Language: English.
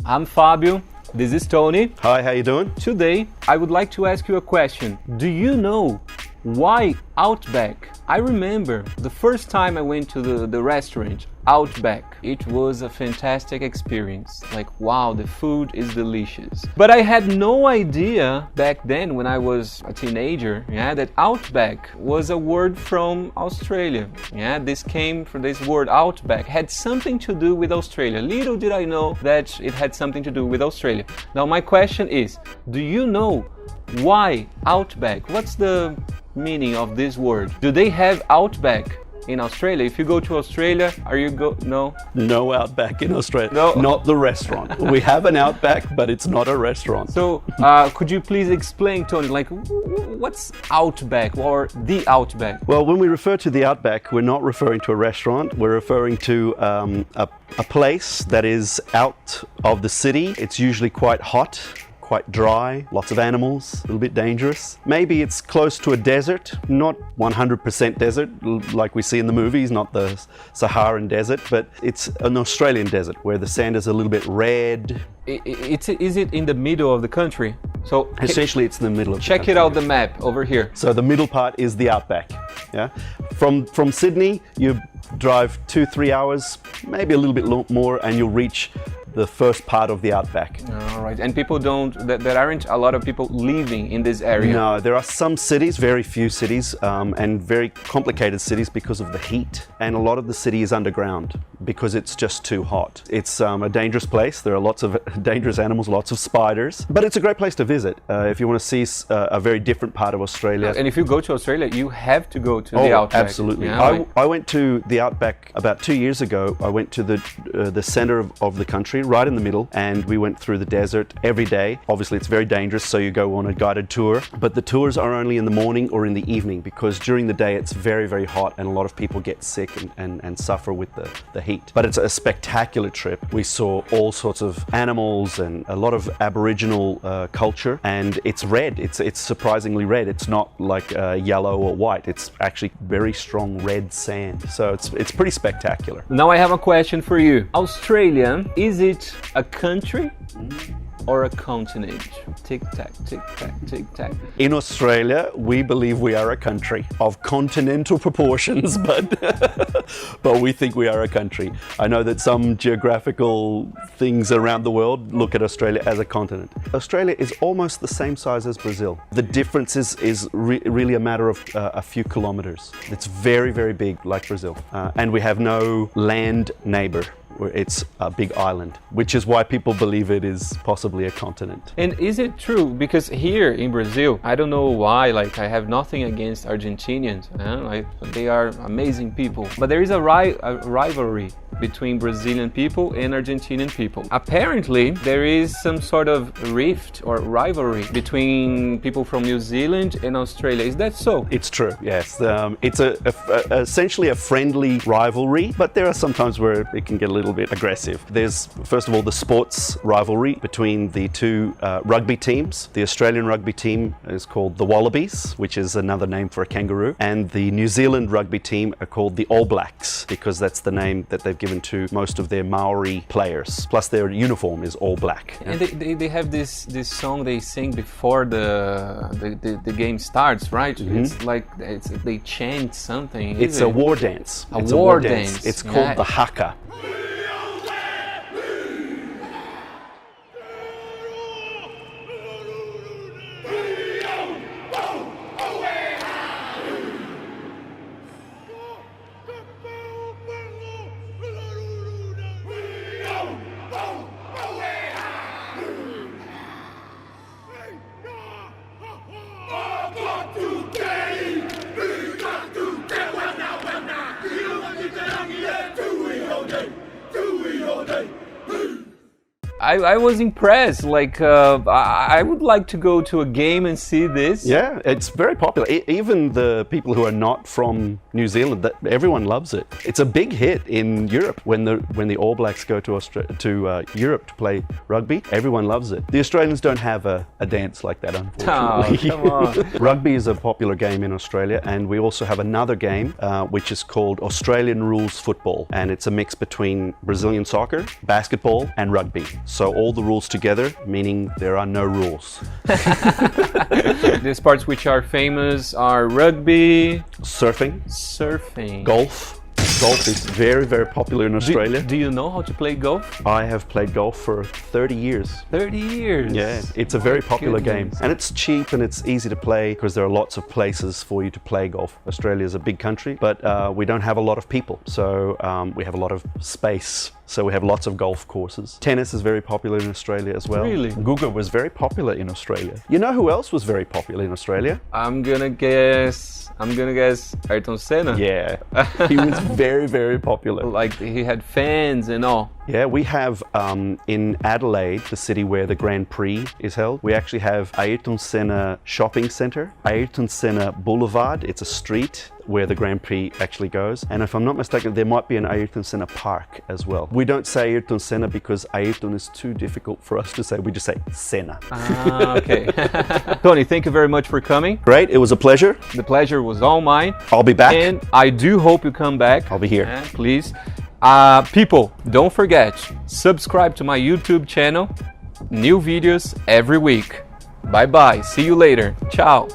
I'm Fabio. This is Tony. Hi, how you doing? Today, I would like to ask you a question. Do you know why Outback? I remember the first time I went to the restaurant, Outback. It was a fantastic experience. Like, wow, the food is delicious. But I had no idea back then when I was a teenager, that Outback was a word from Australia. This came from this word Outback, had something to do with Australia. Little did I know that it had something to do with Australia. Now my question is, do you know why Outback? What's the meaning of this word? Do they have Outback in Australia? If you go to Australia, no? No Outback in Australia. No. Not the restaurant. We have an Outback, but it's not a restaurant. So, could you please explain, Tony, like, what's Outback or the Outback? Well, when we refer to the Outback, we're not referring to a restaurant. We're referring to a place that is out of the city. It's usually quite hot, quite dry, lots of animals, a little bit dangerous. Maybe it's close to a desert, not 100% desert like we see in the movies, not the Saharan desert, but it's an Australian desert where the sand is a little bit red. Is it in the middle of the country? So essentially it's in the middle of the country. Check it out the map over here. So the middle part is the Outback. From Sydney, you drive 2-3 hours, maybe a little bit more, and you'll reach the first part of the Outback. All right, and people there aren't a lot of people living in this area? No, there are some cities, very few cities, and very complicated cities because of the heat. And a lot of the city is underground because it's just too hot. It's a dangerous place. There are lots of dangerous animals, lots of spiders, but it's a great place to visit if you want to see a very different part of Australia. And if you go to Australia, you have to go to the Outback. Absolutely. I went to the Outback about 2 years ago. I went to the center of the country, right in the middle, and we went through the desert every day. Obviously it's very dangerous, so you go on a guided tour, but the tours are only in the morning or in the evening because during the day it's very, very hot and a lot of people get sick and suffer with the heat. But it's a spectacular trip. We saw all sorts of animals and a lot of Aboriginal culture, and it's red. It's surprisingly red. It's not like yellow or white. It's actually very strong red sand. So it's pretty spectacular. Now I have a question for you. Australia, is it a country or a continent? Tick-tack, tick-tack, tick-tack. In Australia, we believe we are a country of continental proportions, but we think we are a country. I know that some geographical things around the world look at Australia as a continent. Australia is almost the same size as Brazil. The difference is really a matter of a few kilometers. It's very, very big, like Brazil. And we have no land neighbor. It's a big island, which is why people believe it is possibly a continent. And is it true? Because here in Brazil, I don't know why, like I have nothing against Argentinians. They are amazing people. But there is a rivalry between Brazilian people and Argentinian people. Apparently, there is some sort of rift or rivalry between people from New Zealand and Australia. Is that so? It's true, yes. It's essentially a friendly rivalry, but there are some times where it can get a little bit aggressive. There's, first of all, the sports rivalry between the two rugby teams. The Australian rugby team is called the Wallabies, which is another name for a kangaroo, and the New Zealand rugby team are called the All Blacks, because that's the name that they've given to most of their Maori players. Plus their uniform is all black. And they have this song they sing before the game starts, right? Mm-hmm. It's like they chant something. It's a war dance. It's a war dance. It's called the Haka. I was impressed. Like, I would like to go to a game and see this. Yeah, it's very popular. Even the people who are not from New Zealand, everyone loves it. It's a big hit in Europe when the All Blacks go to Europe to play rugby. Everyone loves it. The Australians don't have a dance like that, unfortunately. Oh, come on. Rugby is a popular game in Australia, and we also have another game which is called Australian rules football, and it's a mix between Brazilian soccer, basketball, and rugby. So all the rules together, meaning there are no rules. The sports which are famous are rugby, Surfing, surfing. golf. Golf is very, very popular in Australia. Do you know how to play golf? I have played golf for 30 years. 30 years. Yeah, it's a very popular game. goodness. And it's cheap and it's easy to play because there are lots of places for you to play golf. Australia is a big country, but we don't have a lot of people. So we have a lot of space. So we have lots of golf courses. Tennis is very popular in Australia as well. Really? Guga was very popular in Australia. You know who else was very popular in Australia? I'm gonna guess Ayrton Senna. Yeah, he was very, very popular. Like he had fans and all. Yeah, we have in Adelaide, the city where the Grand Prix is held, we actually have Ayrton Senna Shopping Centre, Ayrton Senna Boulevard. It's a street where the Grand Prix actually goes. And if I'm not mistaken, there might be an Ayrton Senna Park as well. We don't say Ayrton Senna because Ayrton is too difficult for us to say. We just say Senna. Ah, okay. Tony, thank you very much for coming. Great, it was a pleasure. The pleasure was all mine. I'll be back. And I do hope you come back. I'll be here. Please. People, don't forget, subscribe to my YouTube channel. New videos every week. Bye bye. See you later. Ciao.